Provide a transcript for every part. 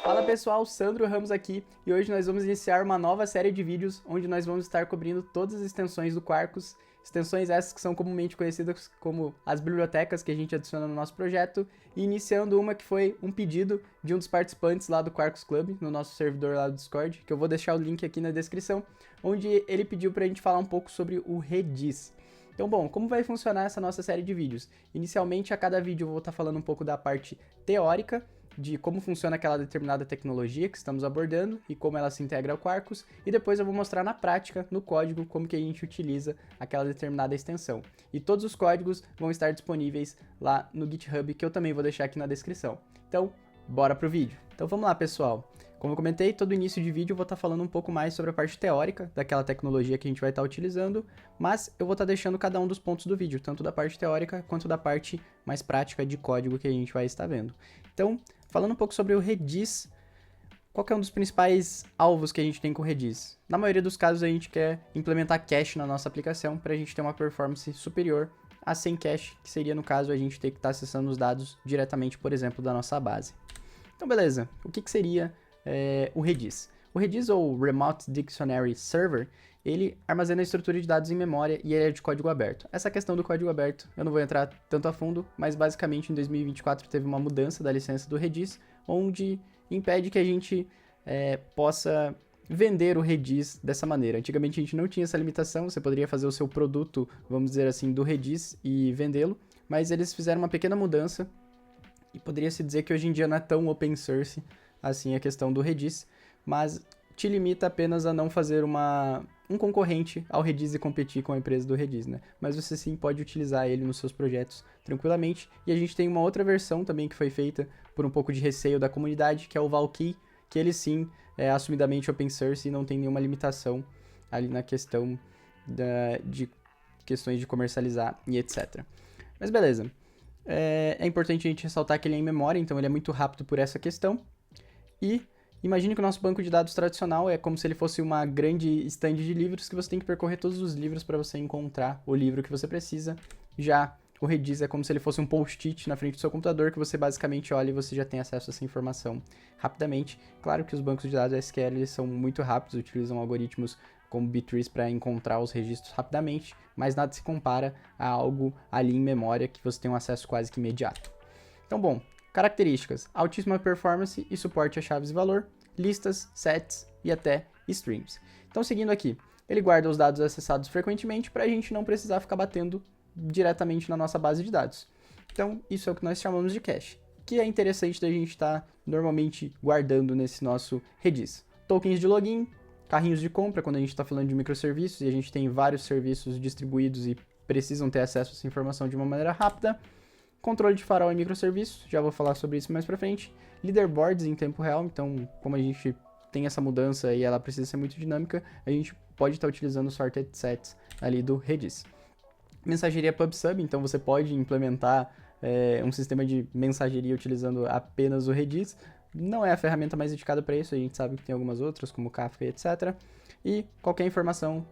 Fala pessoal, Sandro Ramos aqui e hoje nós vamos iniciar uma nova série de vídeos onde nós vamos estar cobrindo todas as extensões do Quarkus, extensões essas que são comumente conhecidas como as bibliotecas que a gente adiciona no nosso projeto, e iniciando uma que foi um pedido de um dos participantes lá do Quarkus Club, no nosso servidor lá do Discord, que eu vou deixar o link aqui na descrição, onde ele pediu pra gente falar um pouco sobre o Redis. Então, bom, como vai funcionar essa nossa série de vídeos? Inicialmente, a cada vídeo eu vou estar falando um pouco da parte teórica, de como funciona aquela determinada tecnologia que estamos abordando e como ela se integra ao Quarkus, e depois eu vou mostrar na prática, no código, como que a gente utiliza aquela determinada extensão. E todos os códigos vão estar disponíveis lá no GitHub, que eu também vou deixar aqui na descrição. Então, bora pro vídeo. Então vamos lá, pessoal. Como eu comentei, todo início de vídeo eu vou estar falando um pouco mais sobre a parte teórica daquela tecnologia que a gente vai estar utilizando, mas eu vou estar deixando cada um dos pontos do vídeo, tanto da parte teórica quanto da parte mais prática de código que a gente vai estar vendo. Então, falando um pouco sobre o Redis, qual que é um dos principais alvos que a gente tem com o Redis? Na maioria dos casos a gente quer implementar cache na nossa aplicação para a gente ter uma performance superior a sem cache, que seria no caso a gente ter que estar acessando os dados diretamente, por exemplo, da nossa base. Então beleza, o que seria o Redis? O Redis, ou Remote Dictionary Server, ele armazena a estrutura de dados em memória e ele é de código aberto. Essa questão do código aberto eu não vou entrar tanto a fundo, mas basicamente em 2024 teve uma mudança da licença do Redis, onde impede que a gente possa vender o Redis dessa maneira. Antigamente a gente não tinha essa limitação, você poderia fazer o seu produto, vamos dizer assim, do Redis e vendê-lo, mas eles fizeram uma pequena mudança e poderia se dizer que hoje em dia não é tão open source assim a questão do Redis, mas te limita apenas a não fazer um concorrente ao Redis e competir com a empresa do Redis, né? Mas você sim pode utilizar ele nos seus projetos tranquilamente. E a gente tem uma outra versão também que foi feita por um pouco de receio da comunidade, que é o Valkey, que ele sim é assumidamente open source e não tem nenhuma limitação ali na questão de questões de comercializar e etc. Mas beleza. É importante a gente ressaltar que ele é em memória, então ele é muito rápido por essa questão. E imagine que o nosso banco de dados tradicional é como se ele fosse uma grande estande de livros que você tem que percorrer todos os livros para você encontrar o livro que você precisa. Já o Redis é como se ele fosse um post-it na frente do seu computador que você basicamente olha e você já tem acesso a essa informação rapidamente. Claro que os bancos de dados SQL eles são muito rápidos, utilizam algoritmos como B-trees para encontrar os registros rapidamente, mas nada se compara a algo ali em memória que você tem um acesso quase que imediato. Então, bom, características: altíssima performance e suporte a chaves de valor, listas, sets e até streams. Então, seguindo aqui, ele guarda os dados acessados frequentemente para a gente não precisar ficar batendo diretamente na nossa base de dados. Então, isso é o que nós chamamos de cache, que é interessante da gente estar normalmente guardando nesse nosso Redis. Tokens de login, carrinhos de compra, quando a gente está falando de microserviços e a gente tem vários serviços distribuídos e precisam ter acesso a essa informação de uma maneira rápida. Controle de farol em microserviços, já vou falar sobre isso mais pra frente. Leaderboards em tempo real, então como a gente tem essa mudança e ela precisa ser muito dinâmica, a gente pode estar utilizando sorted sets ali do Redis. Mensageria PubSub, então você pode implementar um sistema de mensageria utilizando apenas o Redis. Não é a ferramenta mais indicada para isso, a gente sabe que tem algumas outras, como Kafka e etc. E qualquer informação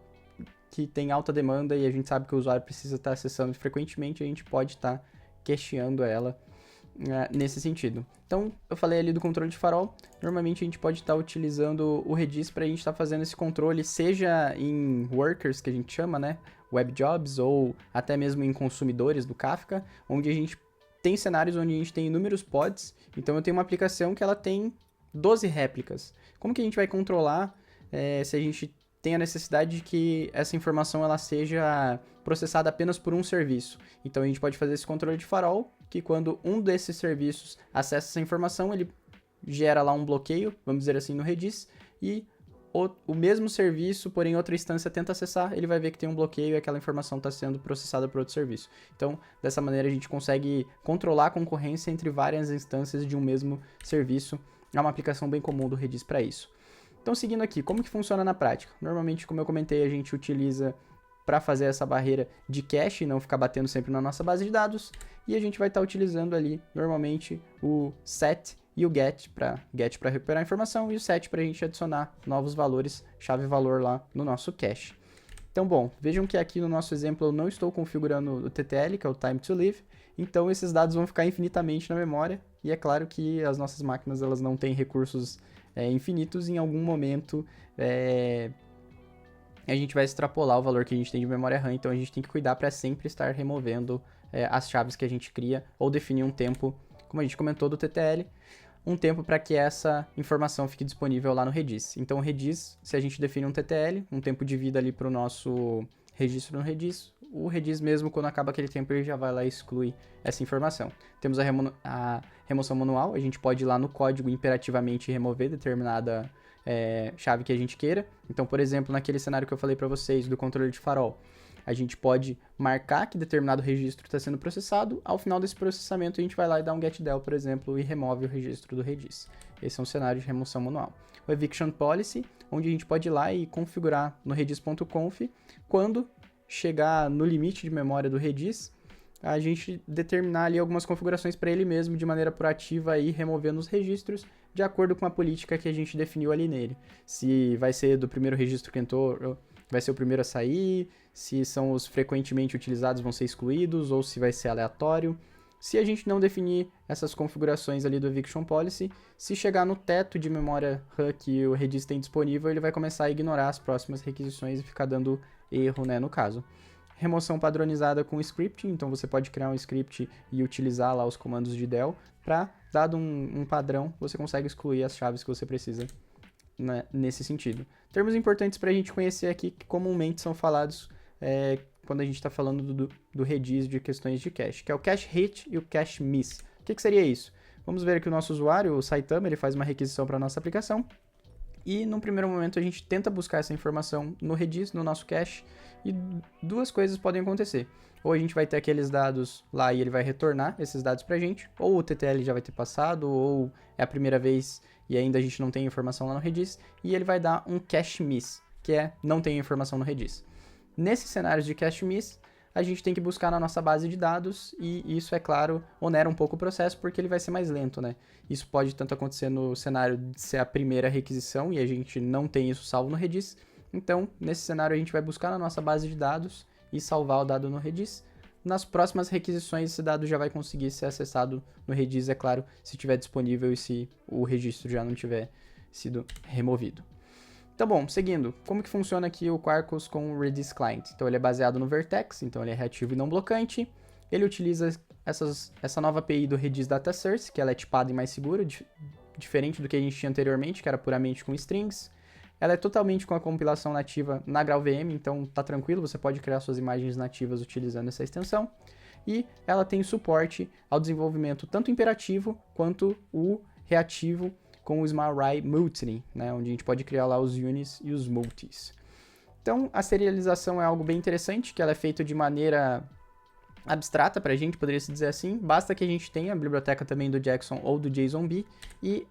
que tem alta demanda e a gente sabe que o usuário precisa estar acessando frequentemente, a gente pode estar cacheando ela nesse sentido. Então, eu falei ali do controle de farol. Normalmente a gente pode estar utilizando o Redis para a gente estar fazendo esse controle, seja em workers, que a gente chama, né, web jobs, ou até mesmo em consumidores do Kafka, onde a gente tem cenários onde a gente tem inúmeros pods. Então, eu tenho uma aplicação que ela tem 12 réplicas. Como que a gente vai controlar se a gente tem a necessidade de que essa informação ela seja processada apenas por um serviço? Então a gente pode fazer esse controle de farol, que quando um desses serviços acessa essa informação, ele gera lá um bloqueio, vamos dizer assim, no Redis, e o mesmo serviço, porém outra instância tenta acessar, ele vai ver que tem um bloqueio e aquela informação está sendo processada por outro serviço. Então, dessa maneira a gente consegue controlar a concorrência entre várias instâncias de um mesmo serviço. É uma aplicação bem comum do Redis para isso. Então, seguindo aqui, como que funciona na prática? Normalmente, como eu comentei, a gente utiliza para fazer essa barreira de cache e não ficar batendo sempre na nossa base de dados. E a gente vai estar utilizando ali, normalmente, o set e o get para recuperar a informação e o set para a gente adicionar novos valores, chave-valor lá no nosso cache. Então, bom, vejam que aqui no nosso exemplo eu não estou configurando o TTL, que é o Time to Live, então esses dados vão ficar infinitamente na memória E é claro que as nossas máquinas elas não têm recursos infinitos, em algum momento a gente vai extrapolar o valor que a gente tem de memória RAM, então a gente tem que cuidar para sempre estar removendo as chaves que a gente cria, ou definir um tempo, como a gente comentou do TTL, um tempo para que essa informação fique disponível lá no Redis. Então o Redis, se a gente define um TTL, um tempo de vida ali para o nosso registro no Redis, o Redis mesmo, quando acaba aquele tempo, ele já vai lá e exclui essa informação. Temos a remoção manual, a gente pode ir lá no código imperativamente remover determinada chave que a gente queira. Então, por exemplo, naquele cenário que eu falei para vocês do controle de farol, a gente pode marcar que determinado registro está sendo processado, ao final desse processamento a gente vai lá e dá um getDel, por exemplo, e remove o registro do Redis. Esse é um cenário de remoção manual. O Eviction Policy, onde a gente pode ir lá e configurar no redis.conf, quando chegar no limite de memória do Redis, a gente determinar ali algumas configurações para ele mesmo de maneira proativa e removendo os registros de acordo com a política que a gente definiu ali nele. Se vai ser do primeiro registro que entrou, vai ser o primeiro a sair, se são os frequentemente utilizados vão ser excluídos ou se vai ser aleatório. Se a gente não definir essas configurações ali do Eviction Policy, se chegar no teto de memória RAM que o Redis tem disponível, ele vai começar a ignorar as próximas requisições e ficar dando erro, né, no caso. Remoção padronizada com scripting, então você pode criar um script e utilizar lá os comandos de del para, dado um padrão, você consegue excluir as chaves que você precisa, né, nesse sentido. Termos importantes para a gente conhecer aqui que comumente são falados quando a gente está falando do Redis de questões de cache, que é o cache hit e o cache miss. O que seria isso? Vamos ver que o nosso usuário, o Saitama, ele faz uma requisição para a nossa aplicação e, num primeiro momento, a gente tenta buscar essa informação no Redis, no nosso cache, e duas coisas podem acontecer. Ou a gente vai ter aqueles dados lá e ele vai retornar esses dados para a gente, ou o TTL já vai ter passado, ou é a primeira vez e ainda a gente não tem informação lá no Redis, e ele vai dar um cache miss, que é não tem informação no Redis. Nesses cenários de cache miss, a gente tem que buscar na nossa base de dados e isso, é claro, onera um pouco o processo porque ele vai ser mais lento, né? Isso pode tanto acontecer no cenário de ser a primeira requisição e a gente não tem isso salvo no Redis. Então, nesse cenário, a gente vai buscar na nossa base de dados e salvar o dado no Redis. Nas próximas requisições, esse dado já vai conseguir ser acessado no Redis, é claro, se estiver disponível e se o registro já não tiver sido removido. Então, bom, seguindo, como que funciona aqui o Quarkus com o Redis Client? Então, ele é baseado no Vertex, então ele é reativo e não blocante. Ele utiliza essa nova API do Redis Data Source, que ela é tipada e mais segura, diferente do que a gente tinha anteriormente, que era puramente com strings. Ela é totalmente com a compilação nativa na GraalVM, então tá tranquilo, você pode criar suas imagens nativas utilizando essa extensão. E ela tem suporte ao desenvolvimento tanto imperativo quanto o reativo com o SmartRai Mutiny, né, onde a gente pode criar lá os unis e os multis. Então, a serialização é algo bem interessante, que ela é feita de maneira abstrata para a gente, poderia se dizer assim. Basta que a gente tenha a biblioteca também do Jackson ou do JSONB e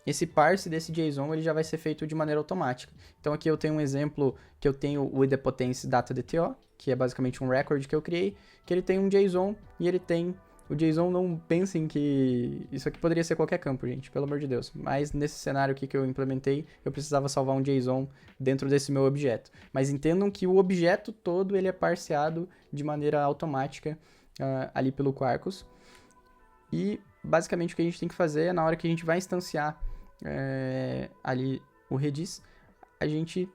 esse parse desse JSON ele já vai ser feito de maneira automática. Então aqui eu tenho um exemplo que eu tenho o idempotency data.dto, que é basicamente um record que eu criei, que ele tem um JSON e ele tem... O JSON, não pensem que isso aqui poderia ser qualquer campo, gente, pelo amor de Deus. Mas nesse cenário aqui que eu implementei, eu precisava salvar um JSON dentro desse meu objeto. Mas entendam que o objeto todo ele é parseado de maneira automática ali pelo Quarkus. E basicamente o que a gente tem que fazer é na hora que a gente vai instanciar ali o Redis, a gente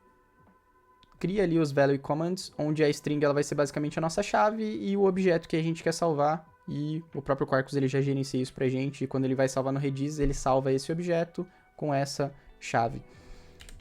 cria ali os value commands, onde a string ela vai ser basicamente a nossa chave e o objeto que a gente quer salvar. E o próprio Quarkus ele já gerencia isso pra gente, e quando ele vai salvar no Redis, ele salva esse objeto com essa chave.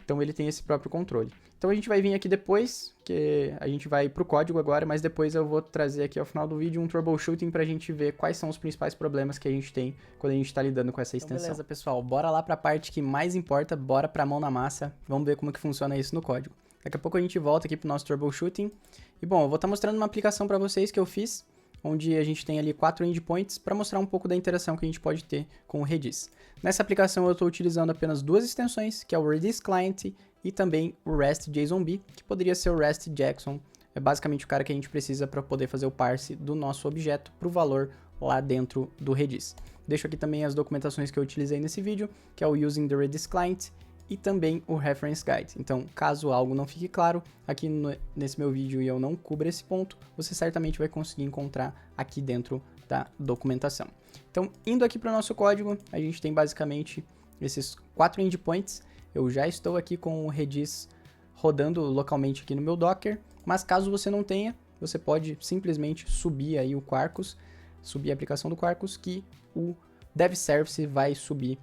Então ele tem esse próprio controle. Então a gente vai vir aqui depois, que a gente vai pro código agora, mas depois eu vou trazer aqui ao final do vídeo um troubleshooting pra gente ver quais são os principais problemas que a gente tem quando a gente tá lidando com essa extensão. Então beleza, pessoal, bora lá pra parte que mais importa, bora pra mão na massa, vamos ver como que funciona isso no código. Daqui a pouco a gente volta aqui pro nosso troubleshooting. E bom, eu vou estar mostrando uma aplicação pra vocês que eu fiz, onde a gente tem ali 4 endpoints para mostrar um pouco da interação que a gente pode ter com o Redis. Nessa aplicação eu estou utilizando apenas duas extensões, que é o Redis Client e também o REST JSONB, que poderia ser o REST Jackson. É basicamente o cara que a gente precisa para poder fazer o parse do nosso objeto para o valor lá dentro do Redis. Deixo aqui também as documentações que eu utilizei nesse vídeo, que é o Using the Redis Client e também o Reference Guide. Então, caso algo não fique claro aqui nesse meu vídeo e eu não cubra esse ponto, você certamente vai conseguir encontrar aqui dentro da documentação. Então, indo aqui para o nosso código, a gente tem basicamente esses 4 endpoints. Eu já estou aqui com o Redis rodando localmente aqui no meu Docker, mas caso você não tenha, você pode simplesmente subir aí o Quarkus, subir a aplicação do Quarkus, que o Dev Service vai subir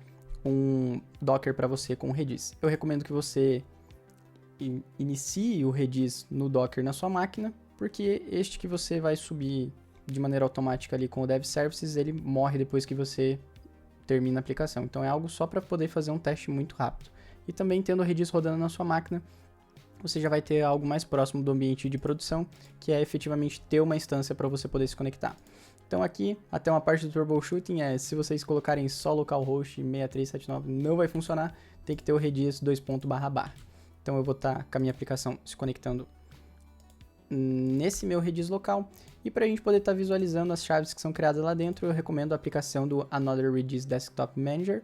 um Docker para você com o Redis. Eu recomendo que você inicie o Redis no Docker na sua máquina, porque este que você vai subir de maneira automática ali com o Dev Services, ele morre depois que você termina a aplicação. Então é algo só para poder fazer um teste muito rápido. E também tendo o Redis rodando na sua máquina, você já vai ter algo mais próximo do ambiente de produção, que é efetivamente ter uma instância para você poder se conectar. Então aqui, até uma parte do troubleshooting é, se vocês colocarem só localhost 6379, não vai funcionar, tem que ter o Redis 2.//. Então eu vou estar com a minha aplicação se conectando nesse meu Redis local. E para a gente poder estar visualizando as chaves que são criadas lá dentro, eu recomendo a aplicação do Another Redis Desktop Manager,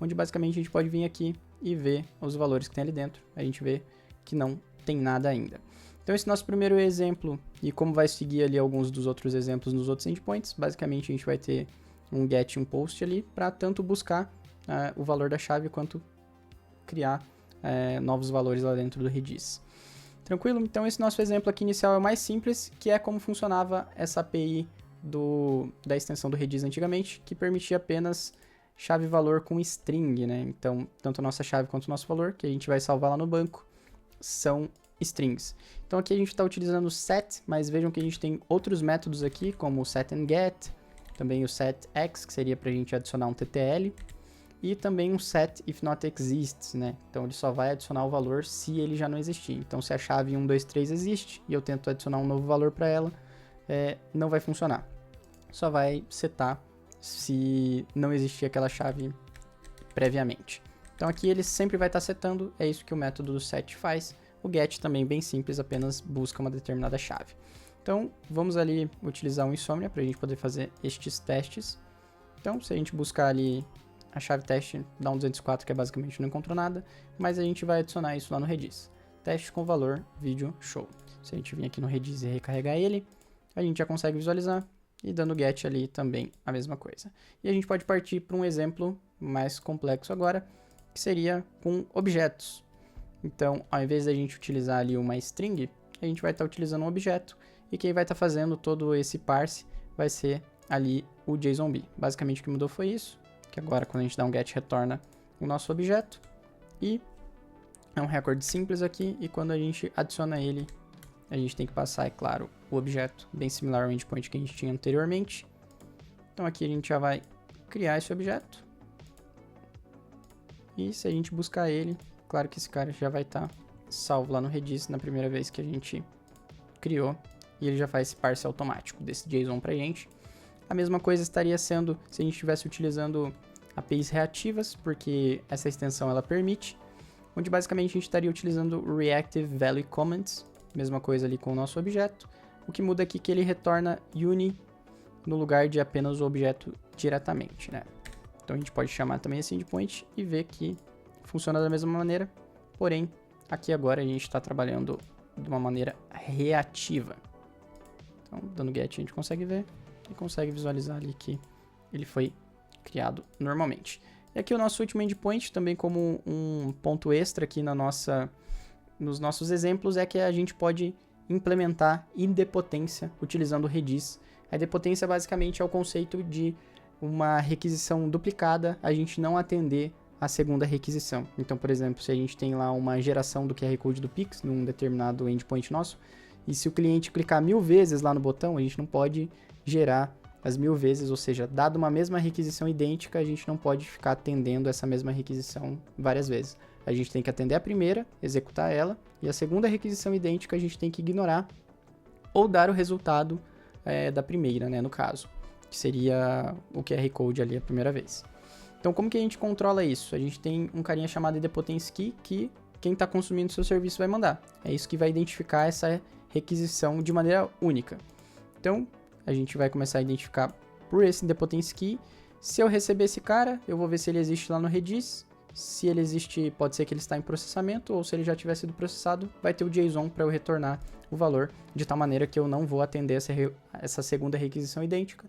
onde basicamente a gente pode vir aqui e ver os valores que tem ali dentro. A gente vê que não tem nada ainda. Então esse é nosso primeiro exemplo, e como vai seguir ali alguns dos outros exemplos nos outros endpoints, basicamente a gente vai ter um get e um post ali para tanto buscar o valor da chave quanto criar novos valores lá dentro do Redis. Tranquilo? Então esse nosso exemplo aqui inicial é o mais simples, que é como funcionava essa API da extensão do Redis antigamente, que permitia apenas chave-valor com string, né? Então, tanto a nossa chave quanto o nosso valor, que a gente vai salvar lá no banco, são strings. Então aqui a gente está utilizando o set, mas vejam que a gente tem outros métodos aqui, como o set and get, também o setX, que seria para a gente adicionar um TTL, e também um set if not exists, né? Então ele só vai adicionar o valor se ele já não existir. Então se a chave 123 existe e eu tento adicionar um novo valor para ela, não vai funcionar. Só vai setar se não existir aquela chave previamente. Então aqui ele sempre vai estar setando, é isso que o método do set faz. O get também bem simples, apenas busca uma determinada chave. Então vamos ali utilizar o Insomnia para a gente poder fazer estes testes. Então se a gente buscar ali a chave teste dá um 204, que é basicamente não encontrou nada, mas a gente vai adicionar isso lá no Redis. Teste com valor, vídeo, show. Se a gente vir aqui no Redis e recarregar ele, a gente já consegue visualizar, e dando get ali também a mesma coisa. E a gente pode partir para um exemplo mais complexo agora, que seria com objetos. Então, ao invés da gente utilizar ali uma string, a gente vai estar utilizando um objeto, e quem vai estar fazendo todo esse parse vai ser ali o JSONB. Basicamente o que mudou foi isso, que agora quando a gente dá um get retorna o nosso objeto, e é um record simples aqui, e quando a gente adiciona ele, a gente tem que passar, é claro, o objeto, bem similar ao endpoint que a gente tinha anteriormente. Então aqui a gente já vai criar esse objeto, e se a gente buscar ele, claro que esse cara já vai estar salvo lá no Redis na primeira vez que a gente criou, e ele já faz esse parse automático desse JSON pra gente. A mesma coisa estaria sendo se a gente estivesse utilizando APIs reativas, porque essa extensão ela permite, onde basicamente a gente estaria utilizando Reactive Value Comments, mesma coisa ali com o nosso objeto. O que muda aqui é que ele retorna uni no lugar de apenas o objeto diretamente, né? Então a gente pode chamar também esse endpoint e ver que funciona da mesma maneira, porém aqui agora a gente está trabalhando de uma maneira reativa. Então dando get a gente consegue ver e consegue visualizar ali que ele foi criado normalmente. E aqui o nosso último endpoint, também como um ponto extra aqui nos nossos exemplos, é que a gente pode implementar idempotência utilizando o Redis. A idempotência basicamente é o conceito de uma requisição duplicada, a gente não atender a segunda requisição. Então, por exemplo, se a gente tem lá uma geração do QR Code do Pix num determinado endpoint nosso, e se o cliente clicar 1000 vezes lá no botão, a gente não pode gerar as 1000 vezes, ou seja, dado uma mesma requisição idêntica, a gente não pode ficar atendendo essa mesma requisição várias vezes. A gente tem que atender a primeira, executar ela, e a segunda requisição idêntica a gente tem que ignorar ou dar o resultado da primeira, né, no caso, que seria o QR Code ali a primeira vez. Então, como que a gente controla isso? A gente tem um carinha chamado idempotence key que quem está consumindo o seu serviço vai mandar. É isso que vai identificar essa requisição de maneira única. Então, a gente vai começar a identificar por esse idempotence key. Se eu receber esse cara, eu vou ver se ele existe lá no Redis. Se ele existe, pode ser que ele está em processamento, ou se ele já tiver sido processado, vai ter o JSON para eu retornar o valor, de tal maneira que eu não vou atender essa segunda requisição idêntica.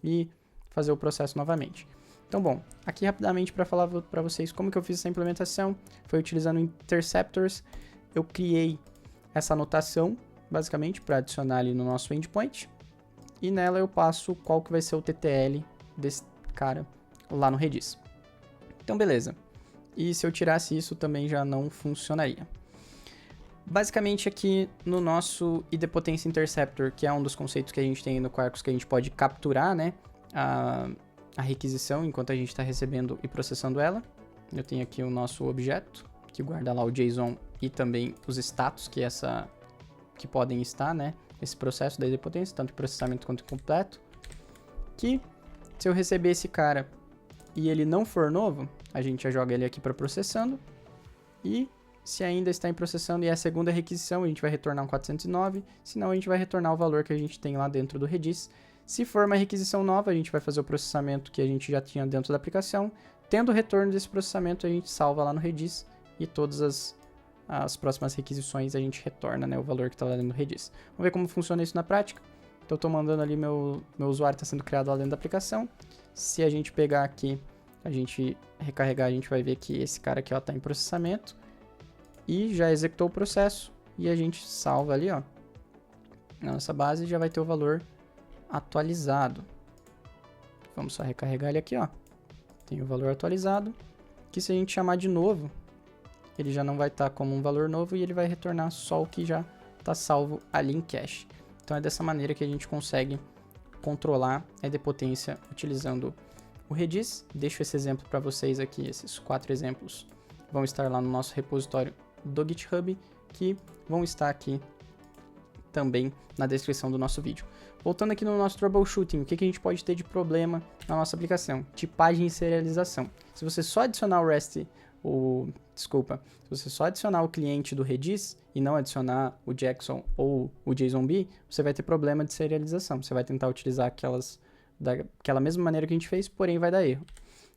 e fazer o processo novamente. Então, bom, aqui rapidamente para falar para vocês como que eu fiz essa implementação, foi utilizando interceptors, eu criei essa anotação, basicamente, para adicionar ali no nosso endpoint, e nela eu passo qual que vai ser o TTL desse cara lá no Redis. Então, beleza. E se eu tirasse isso, também já não funcionaria. Basicamente aqui no nosso idempotency interceptor, que é um dos conceitos que a gente tem no Quarkus, que a gente pode capturar, né, a requisição enquanto a gente está recebendo e processando ela. Eu tenho aqui o nosso objeto, que guarda lá o JSON e também os status que podem estar, né, esse processo da idempotency, tanto em processamento quanto em completo. Que se eu receber esse cara e ele não for novo, a gente já joga ele aqui para processando. E se ainda está em processando e é a segunda requisição, a gente vai retornar um 409, senão a gente vai retornar o valor que a gente tem lá dentro do Redis. Se for uma requisição nova, a gente vai fazer o processamento que a gente já tinha dentro da aplicação. Tendo o retorno desse processamento, a gente salva lá no Redis e todas as próximas requisições a gente retorna, né, o valor que está lá dentro do Redis. Vamos ver como funciona isso na prática. Então, eu estou mandando ali, meu usuário está sendo criado lá dentro da aplicação. Se a gente pegar aqui, a gente recarregar, a gente vai ver que esse cara aqui está em processamento. E já executou o processo e a gente salva ali, ó, na nossa base, já vai ter o valor atualizado. Vamos só recarregar ele aqui, ó. Tem o valor atualizado, que se a gente chamar de novo, ele já não vai estar como um valor novo e ele vai retornar só o que já está salvo ali em cache. Então é dessa maneira que a gente consegue controlar a idempotency utilizando o Redis. Deixo esse exemplo para vocês aqui, esses 4 exemplos vão estar lá no nosso repositório do GitHub, que vão estar aqui também na descrição do nosso vídeo. Voltando aqui no nosso troubleshooting, o que a gente pode ter de problema na nossa aplicação? Tipagem e serialização. Se você só adicionar se você só adicionar o cliente do Redis e não adicionar o JSON ou o JSONB, você vai ter problema de serialização. Você vai tentar utilizar daquela mesma maneira que a gente fez, porém vai dar erro.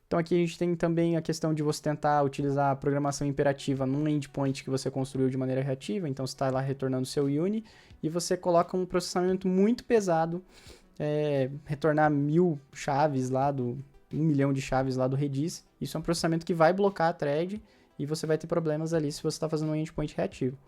Então aqui a gente tem também a questão de você tentar utilizar a programação imperativa num endpoint que você construiu de maneira reativa. Então você está lá retornando seu Uni e você coloca um processamento muito pesado, retornar 1000 chaves lá 1 milhão de chaves lá do Redis. Isso é um processamento que vai blocar a thread e você vai ter problemas ali se você está fazendo um endpoint reativo.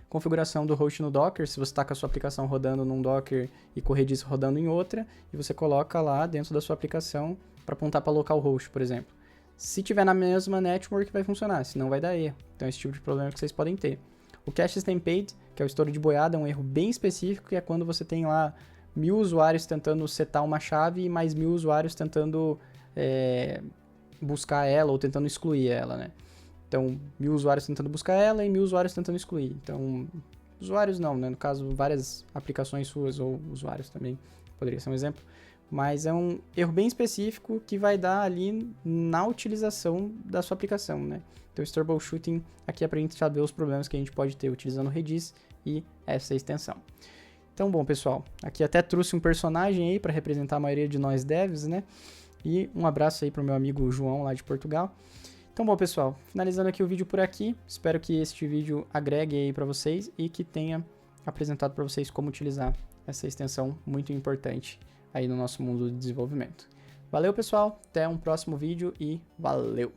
Configuração do host no Docker, se você está com a sua aplicação rodando num Docker e com o Redis rodando em outra, e você coloca lá dentro da sua aplicação para apontar para localhost, por exemplo. Se tiver na mesma network vai funcionar, senão vai dar erro. Então esse tipo de problema que vocês podem ter. O cache stampede, que é o estouro de boiada, é um erro bem específico, que é quando você tem lá 1000 usuários tentando setar uma chave e mais 1000 usuários tentando buscar ela ou tentando excluir ela, né? Então, 1000 usuários tentando buscar ela e 1000 usuários tentando excluir. Então, usuários não, né? No caso, várias aplicações suas ou usuários também poderia ser um exemplo. Mas é um erro bem específico que vai dar ali na utilização da sua aplicação, né? Então, esse troubleshooting aqui é para a gente saber os problemas que a gente pode ter utilizando o Redis e essa extensão. Então, bom, pessoal, aqui até trouxe um personagem aí para representar a maioria de nós devs, né? E um abraço aí para o meu amigo João lá de Portugal. Então, bom, pessoal, finalizando aqui o vídeo por aqui. Espero que este vídeo agregue aí para vocês e que tenha apresentado para vocês como utilizar essa extensão muito importante aí no nosso mundo de desenvolvimento. Valeu, pessoal, até um próximo vídeo e valeu!